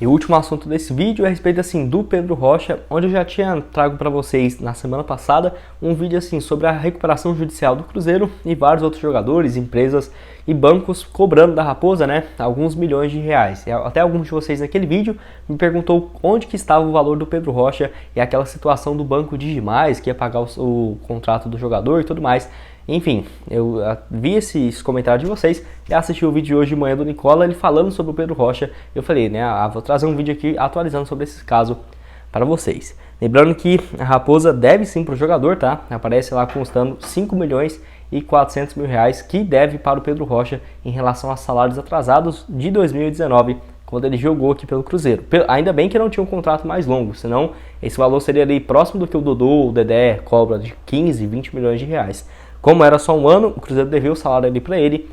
E o último assunto desse vídeo é a respeito assim do Pedro Rocha, onde eu já tinha trago para vocês na semana passada um vídeo assim sobre a recuperação judicial do Cruzeiro e vários outros jogadores, empresas e bancos cobrando da Raposa, né, alguns milhões de reais. E até alguns de vocês naquele vídeo me perguntou onde que estava o valor do Pedro Rocha e aquela situação do banco Digimais que ia pagar o contrato do jogador e tudo mais. Enfim, eu vi esses comentários de vocês e assisti o vídeo de hoje de manhã do Nicola, ele falando sobre o Pedro Rocha. Eu falei, né, vou trazer um vídeo aqui atualizando sobre esse caso para vocês. Lembrando que a Raposa deve sim para o jogador, tá? Aparece lá constando 5 milhões e 400 mil reais que deve para o Pedro Rocha em relação a salários atrasados de 2019, quando ele jogou aqui pelo Cruzeiro. Ainda bem que não tinha um contrato mais longo, senão esse valor seria ali próximo do que o Dodô, o Dedé cobra de 15, 20 milhões de reais. Como era só um ano, o Cruzeiro devia o salário ali para ele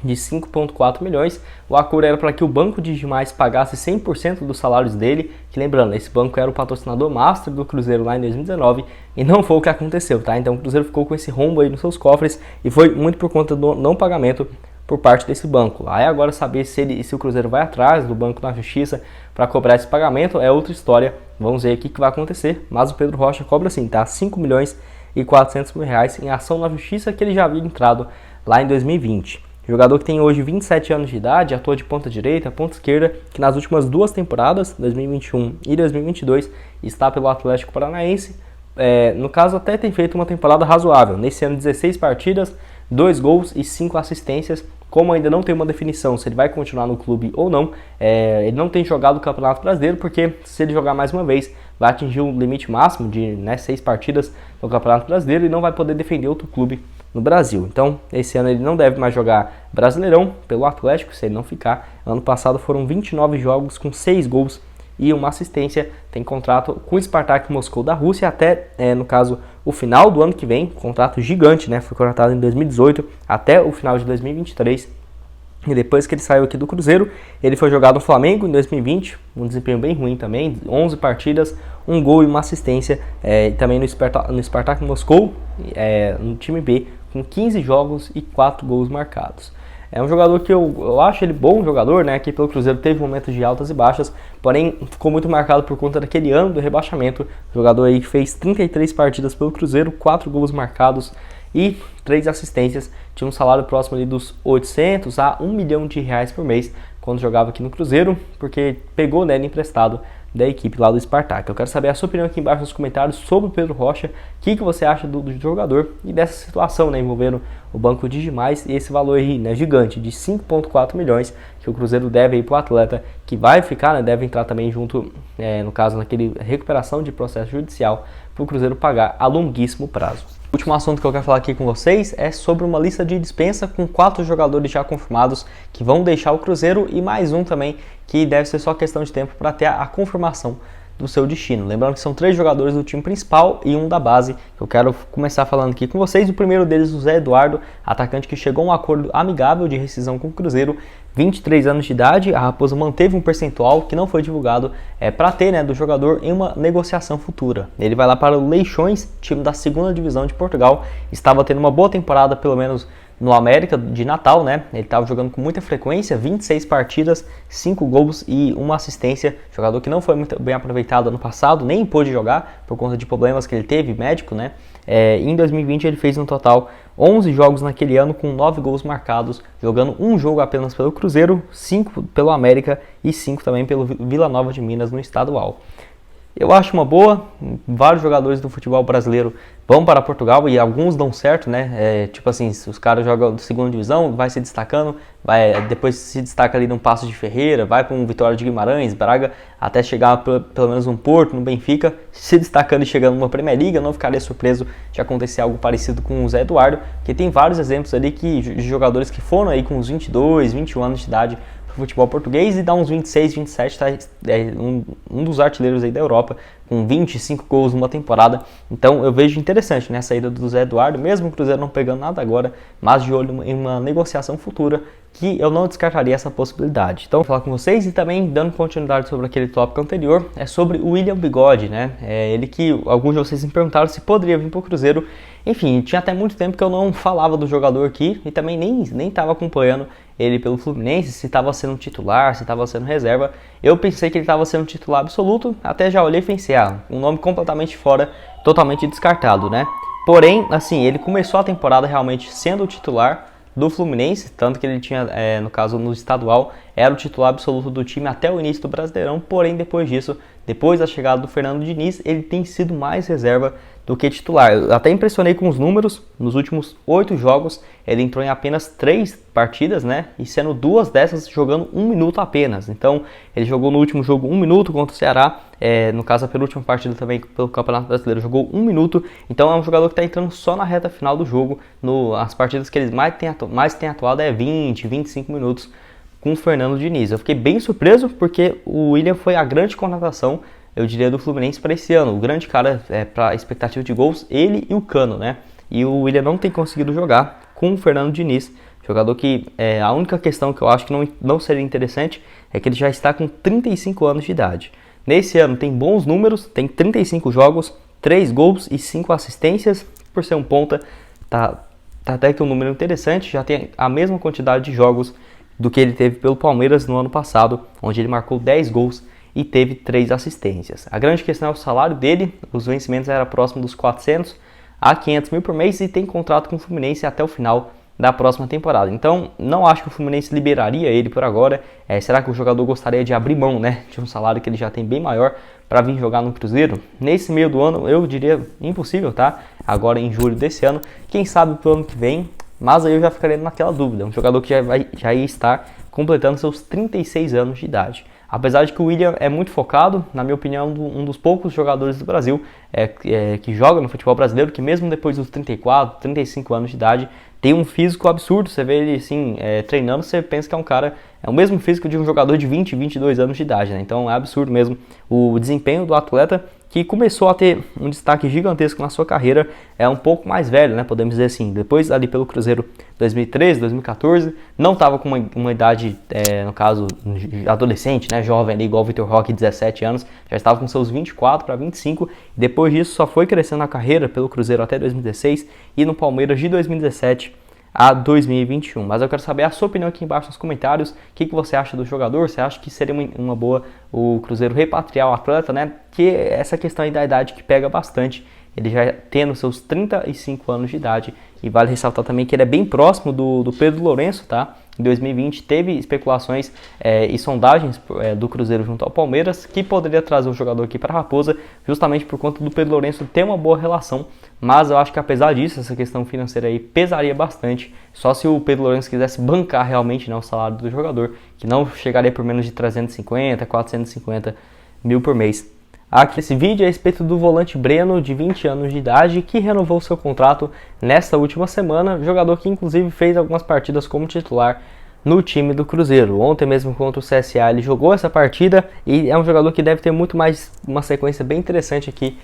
de 5,4 milhões. O acordo era para que o banco Digimais pagasse 100% dos salários dele, que lembrando, esse banco era o patrocinador master do Cruzeiro lá em 2019 e não foi o que aconteceu, tá? Então o Cruzeiro ficou com esse rombo aí nos seus cofres e foi muito por conta do não pagamento por parte desse banco. Aí agora saber se o Cruzeiro vai atrás do banco na justiça para cobrar esse pagamento é outra história. Vamos ver o que vai acontecer, mas o Pedro Rocha cobra sim, tá? 5 milhões e 400 mil reais em ação na justiça que ele já havia entrado lá em 2020. Jogador que tem hoje 27 anos de idade, atua de ponta direita, ponta esquerda, que nas últimas duas temporadas, 2021 e 2022, está pelo Atlético Paranaense. No caso até tem feito uma temporada razoável. Nesse ano 16 partidas, 2 gols e 5 assistências. Como ainda não tem uma definição se ele vai continuar no clube ou não, ele não tem jogado o Campeonato Brasileiro, porque se ele jogar mais uma vez, vai atingir o limite máximo de 6 partidas no Campeonato Brasileiro e não vai poder defender outro clube no Brasil. Então, esse ano ele não deve mais jogar Brasileirão pelo Atlético, se ele não ficar. Ano passado foram 29 jogos com 6 gols e uma assistência. Tem contrato com o Spartak Moscou da Rússia até, no caso, o final do ano que vem. Contrato gigante, né? Foi contratado em 2018 até o final de 2023. E depois que ele saiu aqui do Cruzeiro, ele foi jogado no Flamengo em 2020, um desempenho bem ruim também, 11 partidas, 1 gol e uma assistência, e também no Spartak Moscou, no time B, com 15 jogos e 4 gols marcados. É um jogador que eu acho ele bom jogador, né? Que pelo Cruzeiro teve momentos de altas e baixas, porém ficou muito marcado por conta daquele ano do rebaixamento. Jogador aí que fez 33 partidas pelo Cruzeiro, 4 gols marcados e 3 assistências. Tinha um salário próximo ali dos 800 a 1 milhão de reais por mês quando jogava aqui no Cruzeiro, porque pegou, né, emprestado da equipe lá do Spartak. Eu quero saber a sua opinião aqui embaixo nos comentários sobre o Pedro Rocha, o que você acha do jogador e dessa situação, né, envolvendo o banco Digimais e esse valor aí, né, gigante de 5,4 milhões que o Cruzeiro deve aí para o atleta, que vai ficar, né, deve entrar também junto, no caso, naquele recuperação de processo judicial, para o Cruzeiro pagar a longuíssimo prazo. O último assunto que eu quero falar aqui com vocês é sobre uma lista de dispensa com 4 jogadores já confirmados que vão deixar o Cruzeiro e mais um também que deve ser só questão de tempo para ter a confirmação do seu destino. Lembrando que são 3 jogadores do time principal e um da base. Eu quero começar falando aqui com vocês. O primeiro deles, o Zé Eduardo, atacante que chegou a um acordo amigável de rescisão com o Cruzeiro. 23 anos de idade, a Raposa manteve um percentual que não foi divulgado para ter, né, do jogador em uma negociação futura. Ele vai lá para o Leixões, time da 2ª divisão de Portugal. Estava tendo uma boa temporada, pelo menos no América de Natal, né? Ele estava jogando com muita frequência, 26 partidas, 5 gols e uma assistência. Jogador que não foi muito bem aproveitado ano passado, nem pôde jogar por conta de problemas que ele teve, médico, né? Em 2020 ele fez no total 11 jogos naquele ano com 9 gols marcados, jogando um jogo apenas pelo Cruzeiro, 5 pelo América e 5 também pelo Vila Nova de Minas no estadual. Eu acho uma boa, vários jogadores do futebol brasileiro vão para Portugal e alguns dão certo, né? Tipo assim, se os caras jogam de 2ª divisão, vai se destacando, depois se destaca ali num Paços de Ferreira, vai para um Vitória de Guimarães, Braga, até chegar pelo menos um Porto, no Benfica, se destacando e chegando numa Premier League. Eu não ficaria surpreso de acontecer algo parecido com o Zé Eduardo, que tem vários exemplos ali de jogadores que foram aí com uns 22, 21 anos de idade futebol português e dá uns 26, 27, tá? Um dos artilheiros aí da Europa, com 25 gols numa temporada. Então eu vejo interessante, né, a saída do Zé Eduardo, mesmo o Cruzeiro não pegando nada agora, mas de olho em uma negociação futura, que eu não descartaria essa possibilidade. Então, vou falar com vocês e também dando continuidade sobre aquele tópico anterior, é sobre o William Bigode, né? Ele que alguns de vocês me perguntaram se poderia vir para o Cruzeiro. Enfim, tinha até muito tempo que eu não falava do jogador aqui e também nem estava acompanhando ele pelo Fluminense, se estava sendo titular, se estava sendo reserva. Eu pensei que ele estava sendo titular absoluto, até já olhei e pensei, um nome completamente fora, totalmente descartado, né? Porém, assim, ele começou a temporada realmente sendo o titular do Fluminense, tanto que ele tinha, no caso no estadual, era o titular absoluto do time até o início do Brasileirão, porém depois disso, depois da chegada do Fernando Diniz, ele tem sido mais reserva do que titular. Eu até impressionei com os números, nos últimos 8 jogos, ele entrou em apenas 3 partidas, né, e sendo 2 dessas jogando 1 minuto apenas. Então, ele jogou no último jogo 1 minuto contra o Ceará, no caso a penúltima partida também pelo Campeonato Brasileiro jogou 1 minuto, então é um jogador que está entrando só na reta final do jogo, as partidas que ele mais tem atuado é 20, 25 minutos com o Fernando Diniz. Eu fiquei bem surpreso porque o William foi a grande contratação, eu diria, do Fluminense para esse ano. O grande cara para expectativa de gols, ele e o Cano, né? E o William não tem conseguido jogar com o Fernando Diniz, jogador que a única questão que eu acho que não seria interessante é que ele já está com 35 anos de idade. Nesse ano tem bons números, tem 35 jogos, 3 gols e 5 assistências. Por ser um ponta, tá até que um número interessante, já tem a mesma quantidade de jogos do que ele teve pelo Palmeiras no ano passado, onde ele marcou 10 gols e teve 3 assistências. A grande questão é o salário dele, os vencimentos eram próximo dos 400 a 500 mil por mês e tem contrato com o Fluminense até o final da próxima temporada. Então, não acho que o Fluminense liberaria ele por agora. Será que o jogador gostaria de abrir mão, né, de um salário que ele já tem bem maior para vir jogar no Cruzeiro? Nesse meio do ano, eu diria impossível, tá? Agora em julho desse ano, quem sabe pro ano que vem, mas aí eu já ficaria naquela dúvida. Um jogador que já ia estar completando seus 36 anos de idade. Apesar de que o William é muito focado, na minha opinião, um dos poucos jogadores do Brasil que joga no futebol brasileiro, que mesmo depois dos 34, 35 anos de idade, tem um físico absurdo. Você vê ele assim, treinando, você pensa que é um cara, é o mesmo físico de um jogador de 20, 22 anos de idade, né? Então é absurdo mesmo o desempenho do atleta, que começou a ter um destaque gigantesco na sua carreira, um pouco mais velho, né, podemos dizer assim, depois ali pelo Cruzeiro 2013, 2014, não estava com uma idade, no caso, adolescente, né, jovem ali, igual o Vitor Roque, 17 anos, já estava com seus 24 para 25, e depois disso só foi crescendo a carreira pelo Cruzeiro até 2016, e no Palmeiras de 2017 a 2021. Mas eu quero saber a sua opinião aqui embaixo nos comentários. O que você acha do jogador? Você acha que seria uma boa o Cruzeiro repatriar o atleta, né? Que essa questão aí da idade que pega bastante. Ele já tendo seus 35 anos de idade. E vale ressaltar também que ele é bem próximo do Pedro Lourenço, tá? Em 2020 teve especulações e sondagens do Cruzeiro junto ao Palmeiras, que poderia trazer o jogador aqui para a Raposa, justamente por conta do Pedro Lourenço ter uma boa relação. Mas eu acho que apesar disso, essa questão financeira aí pesaria bastante, só se o Pedro Lourenço quisesse bancar realmente, né, o salário do jogador, que não chegaria por menos de 350, 450 mil por mês. Aqui esse vídeo é a respeito do volante Breno, de 20 anos de idade, que renovou seu contrato nesta última semana, jogador que inclusive fez algumas partidas como titular no time do Cruzeiro. Ontem mesmo contra o CSA ele jogou essa partida e é um jogador que deve ter muito mais uma sequência bem interessante aqui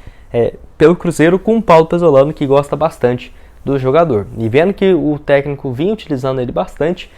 pelo Cruzeiro, com o Paulo Pezzolano, que gosta bastante do jogador. E vendo que o técnico vinha utilizando ele bastante,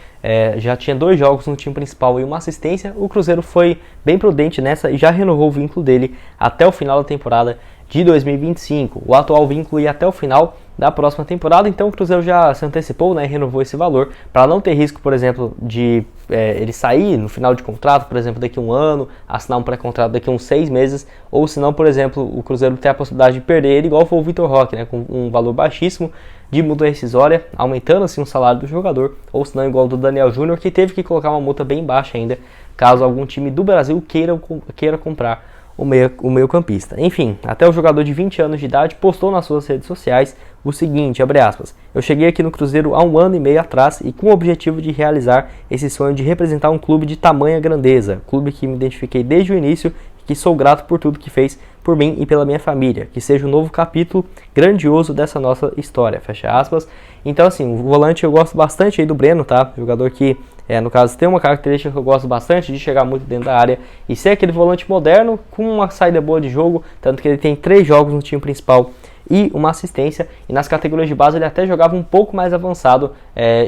já tinha 2 jogos no time principal e uma assistência, o Cruzeiro foi bem prudente nessa e já renovou o vínculo dele até o final da temporada de 2025. O atual vínculo ia até o final da próxima temporada, então o Cruzeiro já se antecipou, né, e renovou esse valor para não ter risco, por exemplo, de ele sair no final de contrato, por exemplo, daqui a um ano, assinar um pré-contrato daqui a uns 6 meses, ou se não, por exemplo, o Cruzeiro ter a possibilidade de perder ele, igual foi o Vitor Roque, né, com um valor baixíssimo de multa rescisória, aumentando assim o salário do jogador, ou se não, igual do Daniel Júnior, que teve que colocar uma multa bem baixa ainda, caso algum time do Brasil queira comprar o meio-campista. Enfim, até o jogador de 20 anos de idade postou nas suas redes sociais o seguinte, abre aspas: "Eu cheguei aqui no Cruzeiro há 1 ano e meio atrás e com o objetivo de realizar esse sonho de representar um clube de tamanha grandeza, clube que me identifiquei desde o início e que sou grato por tudo que fez por mim e pela minha família, que seja um novo capítulo grandioso dessa nossa história", fecha aspas. Então assim, o volante eu gosto bastante aí do Breno, tá? Jogador que no caso, tem uma característica que eu gosto bastante, de chegar muito dentro da área e ser aquele volante moderno, com uma saída boa de jogo, tanto que ele tem 3 jogos no time principal e uma assistência, e nas categorias de base ele até jogava um pouco mais avançado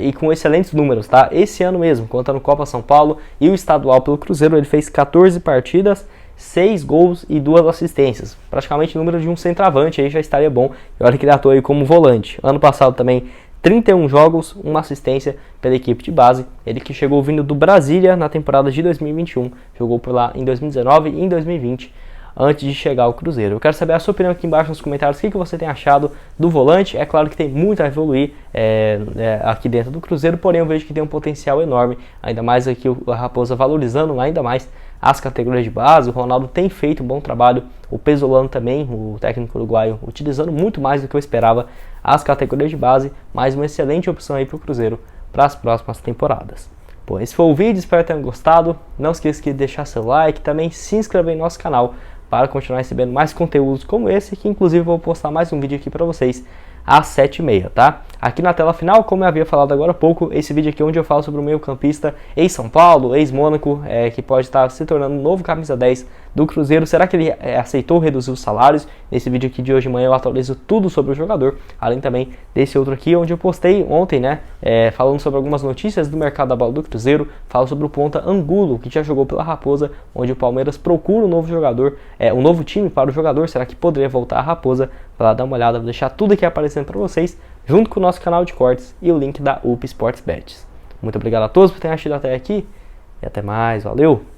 e com excelentes números, tá? Esse ano mesmo, contando Copa São Paulo e o estadual pelo Cruzeiro, ele fez 14 partidas, 6 gols e 2 assistências, praticamente o número de um centroavante, aí já estaria bom. E olha que ele atua aí como volante. Ano passado também 31 jogos, uma assistência pela equipe de base. Ele que chegou vindo do Brasília na temporada de 2021, jogou por lá em 2019 e em 2020, antes de chegar ao Cruzeiro. Eu quero saber a sua opinião aqui embaixo nos comentários, o que você tem achado do volante. É claro que tem muito a evoluir aqui dentro do Cruzeiro, porém eu vejo que tem um potencial enorme, ainda mais aqui a Raposa valorizando ainda mais as categorias de base. O Ronaldo tem feito um bom trabalho, o Pesolano também, o técnico uruguaio, utilizando muito mais do que eu esperava as categorias de base, mais uma excelente opção aí para o Cruzeiro para as próximas temporadas. Bom, esse foi o vídeo, espero que tenham gostado. Não esqueça de deixar seu like, também se inscrever em nosso canal para continuar recebendo mais conteúdos como esse, que inclusive eu vou postar mais um vídeo aqui para vocês às 7h30, tá? Aqui na tela final, como eu havia falado agora há pouco, esse vídeo aqui é onde eu falo sobre o meio-campista ex-São Paulo, ex-Mônaco, que pode estar se tornando um novo camisa 10 do Cruzeiro. Será que ele aceitou reduzir os salários? Nesse vídeo aqui de hoje de manhã eu atualizo tudo sobre o jogador, além também desse outro aqui, onde eu postei ontem, né, falando sobre algumas notícias do mercado da bola do Cruzeiro. Falo sobre o ponta Angulo, que já jogou pela Raposa, onde o Palmeiras procura um novo jogador, um novo time para o jogador. Será que poderia voltar à Raposa? Vai lá dar uma olhada, vou deixar tudo aqui aparecendo para vocês, junto com o nosso canal de cortes e o link da UP Sports Bets. Muito obrigado a todos por terem assistido até aqui e até mais, valeu!